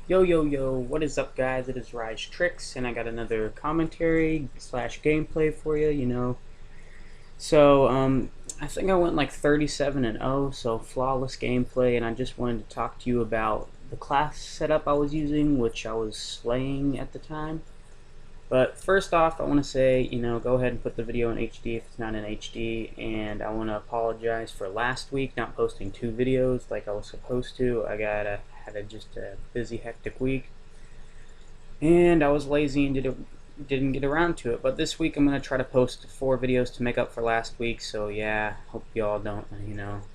Yo, yo, yo, what is up, guys? It is Ryze TriKz, and I got another commentary slash gameplay for you. I think I went like 37 and 0, so flawless gameplay, and I just wanted to talk to you about the class setup I was using, which I was slaying at the time. But first off, I want to say, go ahead and put the video in HD if it's not in HD, and I want to apologize for last week not posting 2 videos like I was supposed to. Had just a busy, hectic week, and I was lazy and didn't get around to it. But this week I'm gonna try to post 4 videos to make up for last week. So yeah, hope y'all don't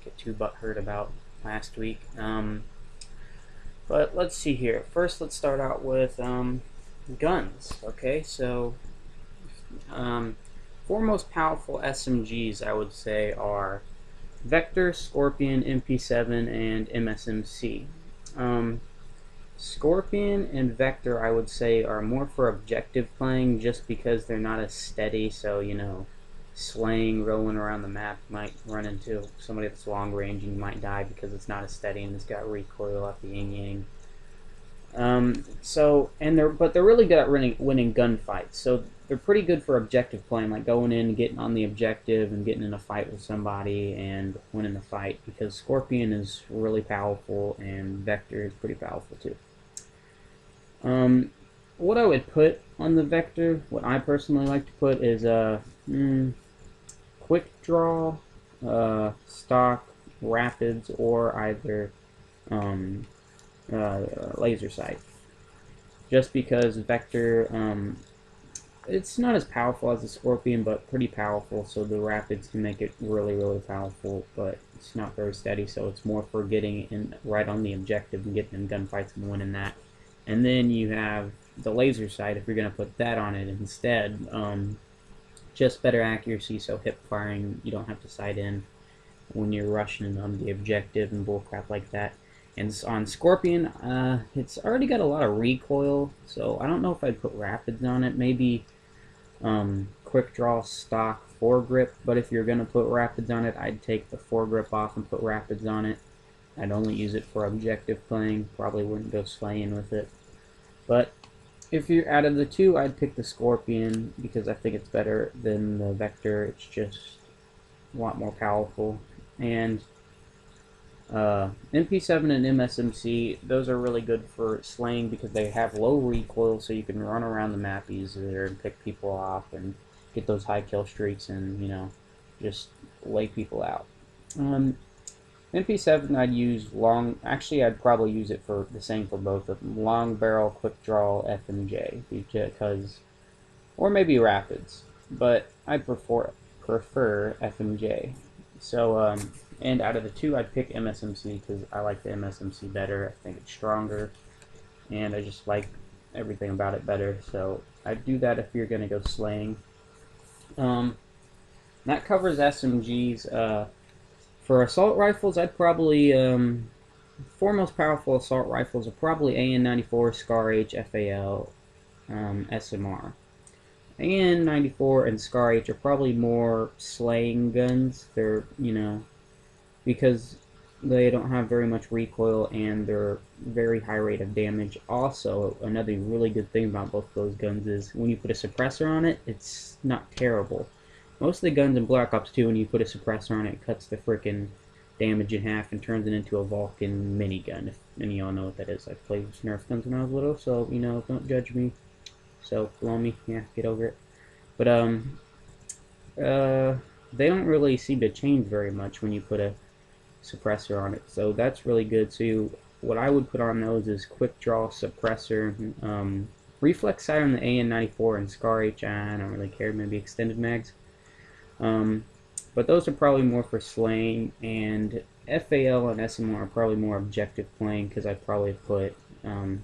get too butthurt about last week. But let's see here. First, let's start out with guns. Okay, so um, 4 most powerful SMGs I would say are Vector, Scorpion, MP7, and MSMC. Um, Scorpion and Vector, I would say, are more for objective playing just because they're not as steady, so, slaying, rolling around the map, might run into somebody that's long range and you might die because it's not as steady and it's got recoil off the yin-yang. But they're really good at winning gunfights, so they're pretty good for objective playing, like going in, getting on the objective, and getting in a fight with somebody and winning the fight, because Scorpion is really powerful and Vector is pretty powerful too. What I would put on the Vector, what I personally like to put is quick draw, stock, rapids, or either laser sight. Just because Vector, it's not as powerful as the Scorpion, but pretty powerful, so the rapids can make it really, really powerful, but it's not very steady, so it's more for getting in right on the objective and getting in gunfights and winning that. And then you have the laser sight, if you're going to put that on it instead. Just better accuracy, so hip firing, you don't have to sight in when you're rushing on the objective and bullcrap like that. And on Scorpion, it's already got a lot of recoil, so I don't know if I'd put rapids on it. Maybe quick draw, stock, foregrip, but if you're going to put rapids on it, I'd take the foregrip off and put rapids on it. I'd only use it for objective playing, probably wouldn't go slaying with it. But if you're out of the two, I'd pick the Scorpion because I think it's better than the Vector. It's just a lot more powerful. And MP7 and MSMC, those are really good for slaying because they have low recoil, so you can run around the map easier and pick people off and get those high kill streaks and, just lay people out. MP7 I'd use long, actually I'd probably use it for the same for both of them. Long barrel, quick draw, FMJ, because, or maybe rapids, but I prefer FMJ. So, and out of the two, I'd pick MSMC because I like the MSMC better. I think it's stronger, and I just like everything about it better. So I'd do that if you're going to go slaying. That covers SMGs. For assault rifles, I'd probably, 4 most powerful assault rifles are probably AN-94, SCAR-H, FAL, SMR. AN-94 and SCAR-H are probably more slaying guns. They're, because they don't have very much recoil and they're very high rate of damage. Also, another really good thing about both those guns is when you put a suppressor on it, it's not terrible. Most of the guns in Black Ops 2, when you put a suppressor on it, it cuts the frickin' damage in half and turns it into a Vulcan minigun. If any of y'all know what that is. I played with Nerf guns when I was little, so, don't judge me. So, below me, yeah, get over it. But, they don't really seem to change very much when you put a suppressor on it, so that's really good. So what I would put on those is quick draw, suppressor, reflex sight on the AN-94 and SCAR-H. I don't really care, maybe extended mags. But those are probably more for slaying, and FAL and SMR are probably more objective playing because I'd probably put lost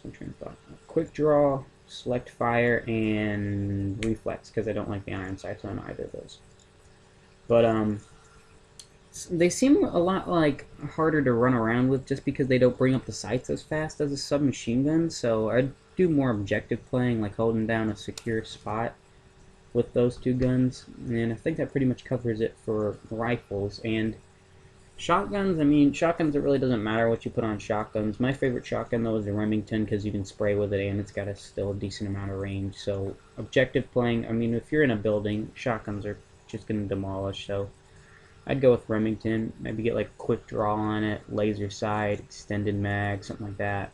my train of thought. Quick draw, select fire, and reflex because I don't like the iron sights on either of those. But they seem a lot like harder to run around with just because they don't bring up the sights as fast as a submachine gun. So I'd do more objective playing, like holding down a secure spot with those two guns. And I think that pretty much covers it for rifles. And Shotguns, I mean, shotguns, it really doesn't matter what you put on shotguns. My favorite shotgun, though, is the Remington, because you can spray with it, and it's got still a decent amount of range. So, objective playing, I mean, if you're in a building, shotguns are just going to demolish, so I'd go with Remington. Maybe get, like, quick draw on it, laser sight, extended mag, something like that.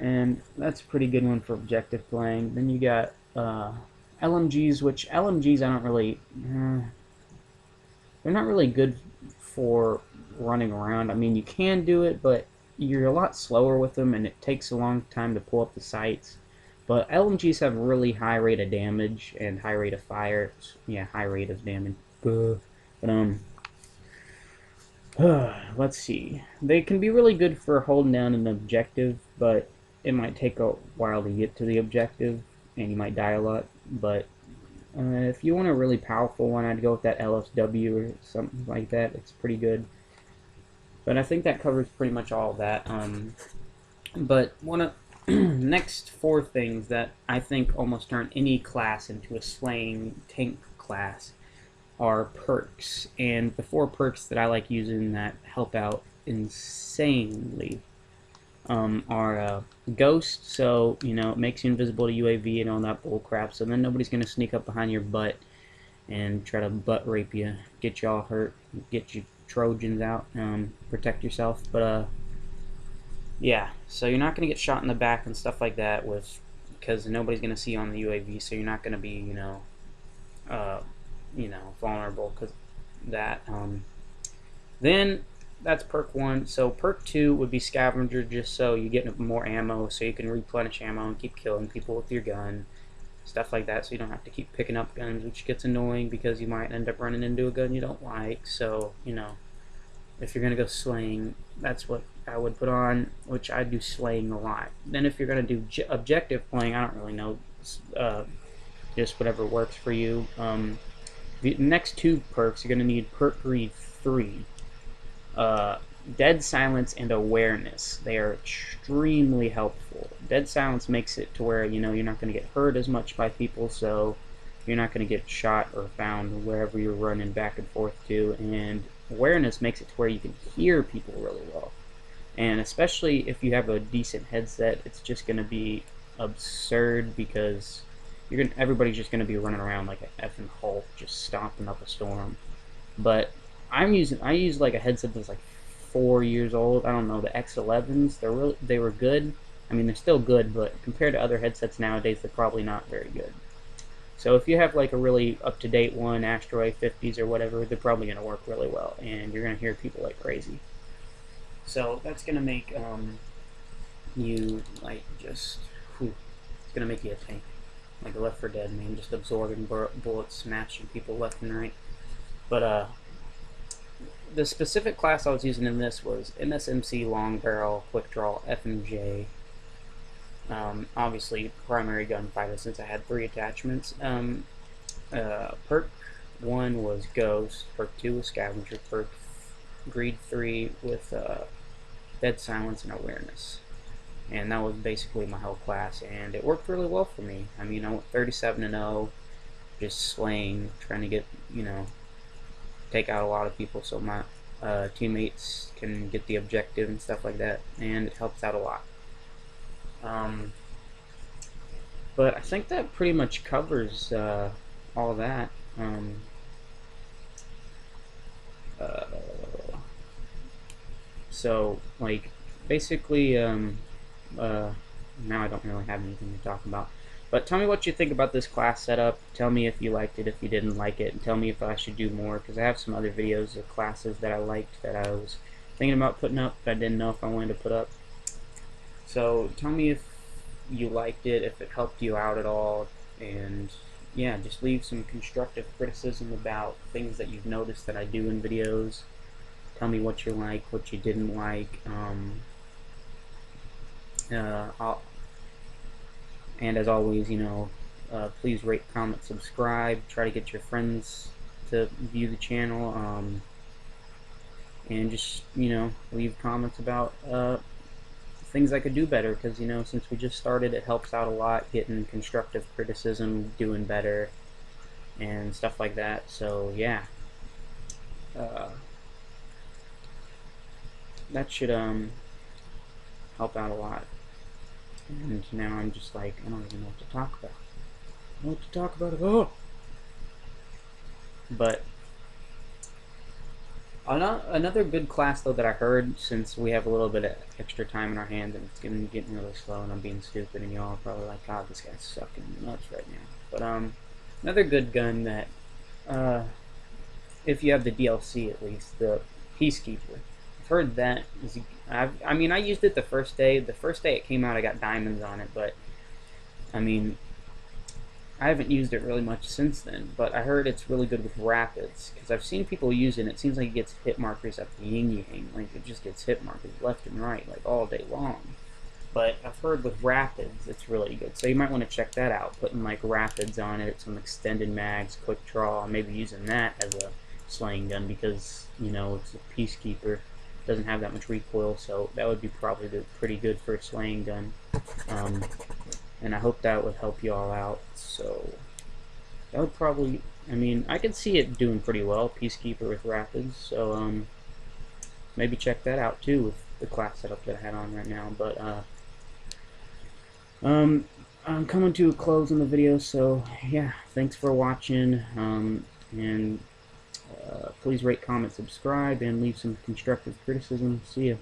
And that's a pretty good one for objective playing. Then you got LMGs, which LMGs I don't really... they're not really good for running around. I mean, you can do it, but you're a lot slower with them, and it takes a long time to pull up the sights. But LMGs have really high rate of damage and high rate of fire. Yeah, high rate of damage. But let's see. They can be really good for holding down an objective, but it might take a while to get to the objective, and you might die a lot. But if you want a really powerful one, I'd go with that LSW or something like that. It's pretty good. But I think that covers pretty much all of that. But one of next 4 things that I think almost turn any class into a slaying tank class are perks. And the 4 perks that I like using that help out insanely are Ghost, so, you know, it makes you invisible to UAV and all that bull crap, so then nobody's going to sneak up behind your butt and try to butt rape you, get you all hurt, get you Trojans out, protect yourself. But, yeah, so you're not going to get shot in the back and stuff like that because nobody's going to see you on the UAV, so you're not going to be, vulnerable because that. Then that's perk 1. So perk 2 would be Scavenger, just so you get more ammo, so you can replenish ammo and keep killing people with your gun, stuff like that, so you don't have to keep picking up guns, which gets annoying because you might end up running into a gun you don't like. So, you know, if you're going to go slaying, that's what I would put on, which I do slaying a lot. Then if you're going to do objective playing, I don't really know, just whatever works for you. The next 2 perks, you're going to need perk greed 3. Dead Silence and Awareness. They are extremely helpful. Dead Silence makes it to where, you know, you're not going to get hurt as much by people, so you're not going to get shot or found wherever you're running back and forth to. And Awareness makes it to where you can hear people really well. And especially if you have a decent headset, it's just going to be absurd because everybody's just going to be running around like an effing Hulk, just stomping up a storm. But I use like a headset that's like 4 years old. I don't know, the X11s. They were good. I mean, they're still good, but compared to other headsets nowadays, they're probably not very good. So if you have like a really up-to-date one, Astro A50s or whatever, they're probably going to work really well, and you're going to hear people like crazy. So that's going to make you like it's going to make you a tank, like a Left 4 Dead, man, just absorbing bullets, smashing people left and right. But the specific class I was using in this was MSMC, Long Barrel, Quick Draw, FMJ. Obviously, primary gunfighter since I had 3 attachments. Perk 1 was Ghost, Perk 2 was Scavenger, Perk Greed 3 with Dead Silence and Awareness. And that was basically my whole class, and it worked really well for me. I mean, I went 37-0, just slaying, trying to get, take out a lot of people so my teammates can get the objective and stuff like that, and it helps out a lot. But I think that pretty much covers all that. So, like, basically, now I don't really have anything to talk about. But tell me what you think about this class setup. Tell me if you liked it, if you didn't like it, and tell me if I should do more, because I have some other videos of classes that I liked that I was thinking about putting up, but I didn't know if I wanted to put up. So tell me if you liked it, if it helped you out at all, and yeah, just leave some constructive criticism about things that you've noticed that I do in videos. Tell me what you like, what you didn't like. And as always, please rate, comment, subscribe. Try to get your friends to view the channel. And just, leave comments about things I could do better. Because, since we just started, it helps out a lot getting constructive criticism, doing better, and stuff like that. So, yeah. that should help out a lot. And now I'm just like, I don't even know what to talk about. I don't know what to talk about at all. But another good class though that I heard, since we have a little bit of extra time in our hands and it's getting really slow and I'm being stupid and y'all are probably like, God, this guy's sucking nuts right now. But another good gun that if you have the DLC at least, the Peacekeeper. I've heard that is. I mean, I used it the first day. The first day it came out, I got diamonds on it, but I mean, I haven't used it really much since then. But I heard it's really good with rapids because I've seen people use it. And it seems like it gets hit markers at the yin yang. Like it just gets hit markers left and right, like all day long. But I've heard with rapids, it's really good. So you might want to check that out. Putting like rapids on it, some extended mags, quick draw, maybe using that as a slaying gun because, you know, it's a Peacekeeper. It doesn't have that much recoil, so that would be probably pretty good for a slaying gun. And I hope that would help you all out. So that would probably, I mean, I could see it doing pretty well, Peacekeeper with rapids. So maybe check that out too with the class setup that I had on right now. But I'm coming to a close on the video, so yeah, thanks for watching, and please rate, comment, subscribe, and leave some constructive criticism. See ya.